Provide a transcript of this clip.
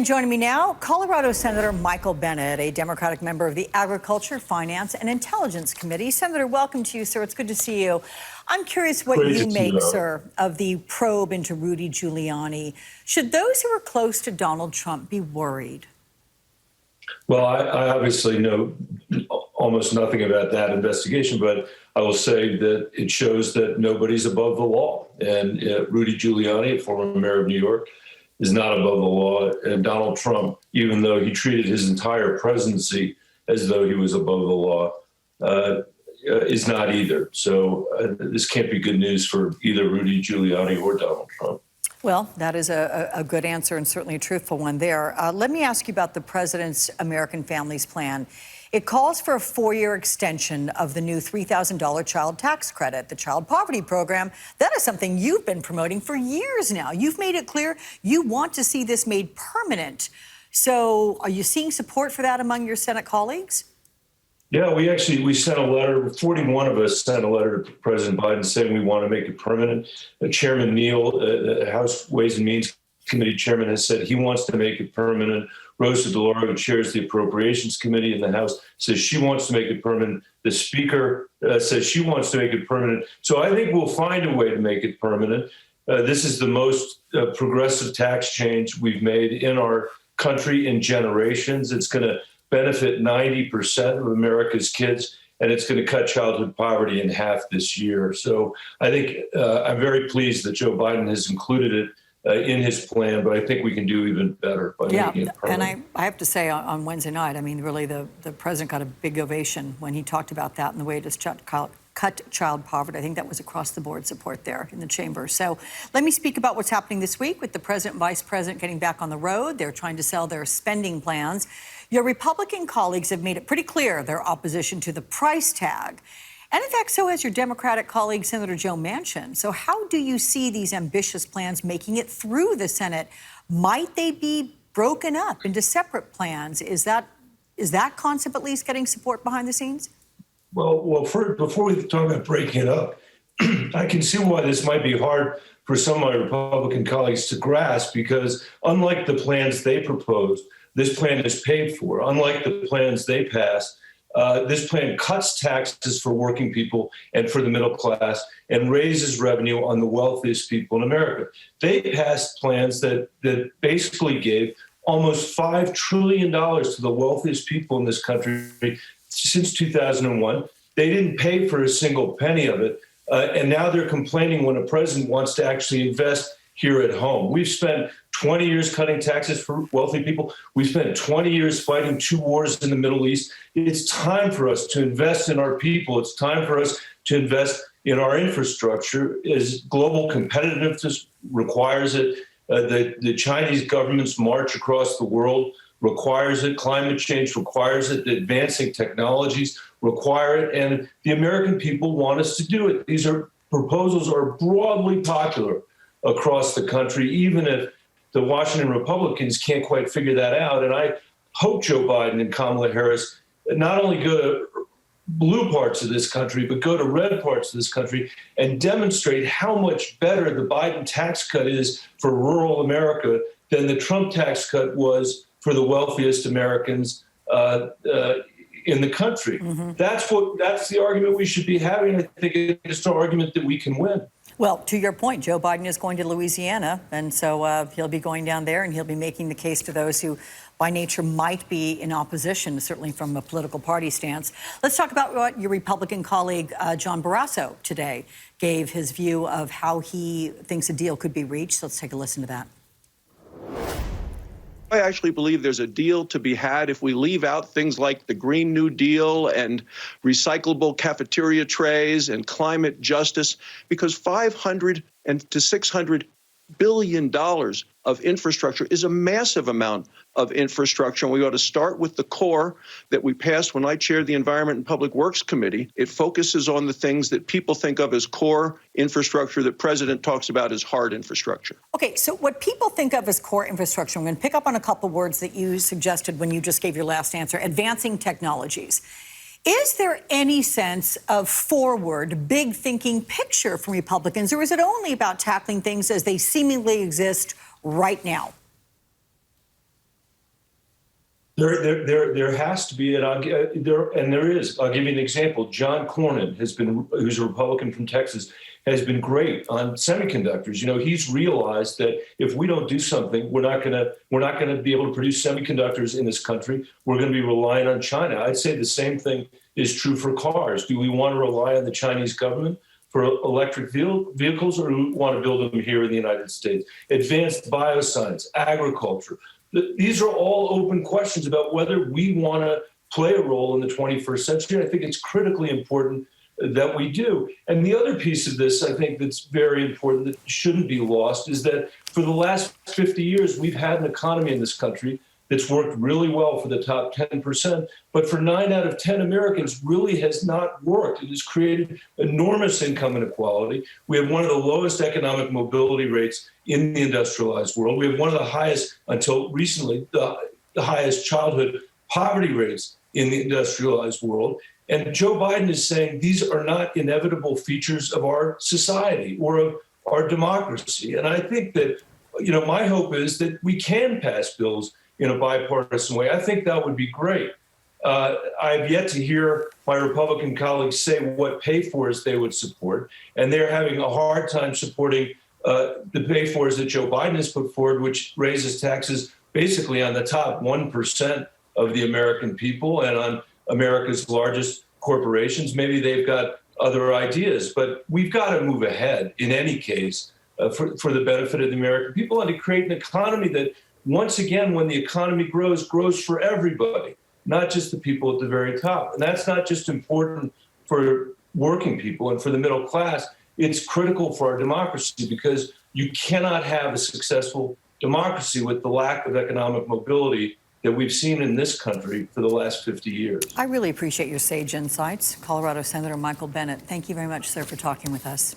And joining me now, Colorado Senator Michael Bennet, a Democratic member of the Agriculture, Finance, and Intelligence Committee. Senator, welcome to you, sir. It's good to see you. I'm curious what you make, sir, of the probe into Rudy Giuliani. Should those who are close to Donald Trump be worried? Well, I obviously know almost nothing about that investigation, but I will say that it shows that nobody's above the law. And Rudy Giuliani, a former mayor of New York, is not above the law. And Donald Trump, even though he treated his entire presidency as though he was above the law, is not either. So this can't be good news for either Rudy Giuliani or Donald Trump. Well, that is a good answer and certainly a truthful one there. Let me ask you about the president's American Families Plan. It calls for a 4-year extension of the new $3,000 child tax credit, the child poverty program. That is something you've been promoting for years now. You've made it clear you want to see this made permanent. So are you seeing support for that among your Senate colleagues? Yeah, we sent a letter, 41 of us sent a letter to President Biden saying we want to make it permanent. Chairman Neal, the House Ways and Means Committee chairman, has said he wants to make it permanent. Rosa DeLauro, who chairs the Appropriations Committee in the House, says she wants to make it permanent. The Speaker says she wants to make it permanent. So I think we'll find a way to make it permanent. This is the most progressive tax change we've made in our country in generations. It's going to benefit 90% of America's kids, and it's going to cut childhood poverty in half this year. So I think I'm very pleased that Joe Biden has included it in his plan, but I think we can do even better by making it permanent. And I have to say on Wednesday night, I mean, really the president got a big ovation when he talked about that and the way it has cut child poverty. I think that was across the board support there in the chamber. So let me speak about what's happening this week with the president and vice president getting back on the road. They're trying to sell their spending plans. Your Republican colleagues have made it pretty clear their opposition to the price tag. And in fact, so has your Democratic colleague, Senator Joe Manchin. So how do you see these ambitious plans making it through the Senate? Might they be broken up into separate plans? Is that concept at least getting support behind the scenes? Well, before we talk about breaking it up, I can see why this might be hard for some of my Republican colleagues to grasp, because unlike the plans they proposed, this plan is paid for. Unlike the plans they passed, this plan cuts taxes for working people and for the middle class and raises revenue on the wealthiest people in America. They passed plans that basically gave almost $5 trillion to the wealthiest people in this country since 2001. They didn't pay for a single penny of it. And now they're complaining when a president wants to actually invest here at home. We've spent 20 years cutting taxes for wealthy people. We've spent 20 years fighting 2 wars in the Middle East. It's time for us to invest in our people. It's time for us to invest in our infrastructure, as global competitiveness requires it. The Chinese government's march across the world requires it. Climate change requires it. The advancing technologies require it. And the American people want us to do it. These proposals are broadly popular across the country, even if the Washington Republicans can't quite figure that out. And I hope Joe Biden and Kamala Harris not only go to blue parts of this country, but go to red parts of this country and demonstrate how much better the Biden tax cut is for rural America than the Trump tax cut was for the wealthiest Americans in the country. Mm-hmm. That's the argument we should be having. I think it's an argument that we can win. Well, to your point, Joe Biden is going to Louisiana, and so he'll be going down there and he'll be making the case to those who by nature might be in opposition, certainly from a political party stance. Let's talk about what your Republican colleague, John Barrasso, today gave his view of how he thinks a deal could be reached. So let's take a listen to that. I actually believe there's a deal to be had if we leave out things like the Green New Deal and recyclable cafeteria trays and climate justice, because $500 to $600 billion of infrastructure is a massive amount of infrastructure. And we ought to start with the core that we passed when I chaired the Environment and Public Works Committee. It focuses on the things that people think of as core infrastructure that President talks about as hard infrastructure. Okay, so what people think of as core infrastructure, I'm going to pick up on a couple words that you suggested when you just gave your last answer, advancing technologies. Is there any sense of forward, big thinking picture from Republicans, or is it only about tackling things as they seemingly exist right now? There has to be, and there is. I'll give you an example. John Cornyn who's a Republican from Texas, has been great on semiconductors. You know, he's realized that if we don't do something, we're not gonna be able to produce semiconductors in this country. We're going to be relying on China. I'd say the same thing is true for cars. Do we want to rely on the Chinese government for electric vehicles, or do we want to build them here in the United States? Advanced bioscience, agriculture. These are all open questions about whether we want to play a role in the 21st century. I think it's critically important that we do. And the other piece of this, I think, that's very important that shouldn't be lost is that for the last 50 years, we've had an economy in this country that's worked really well for the top 10%, but for 9 out of 10 Americans really has not worked. It has created enormous income inequality. We have one of the lowest economic mobility rates in the industrialized world. We have one of the highest, until recently, the highest childhood poverty rates in the industrialized world. And Joe Biden is saying these are not inevitable features of our society or of our democracy. And I think that, you know, my hope is that we can pass bills in a bipartisan way. I think that would be great. I've yet to hear my Republican colleagues say what pay-fors they would support, and they're having a hard time supporting the pay-fors that Joe Biden has put forward, which raises taxes basically on the top 1% of the American people and on America's largest corporations. Maybe they've got other ideas, but we've got to move ahead in any case for the benefit of the American people and to create an economy that, once again, when the economy grows for everybody, not just the people at the very top. And that's not just important for working people and for the middle class. It's critical for our democracy because you cannot have a successful democracy with the lack of economic mobility that we've seen in this country for the last 50 years. I really appreciate your sage insights. Colorado Senator Michael Bennet, thank you very much, sir, for talking with us.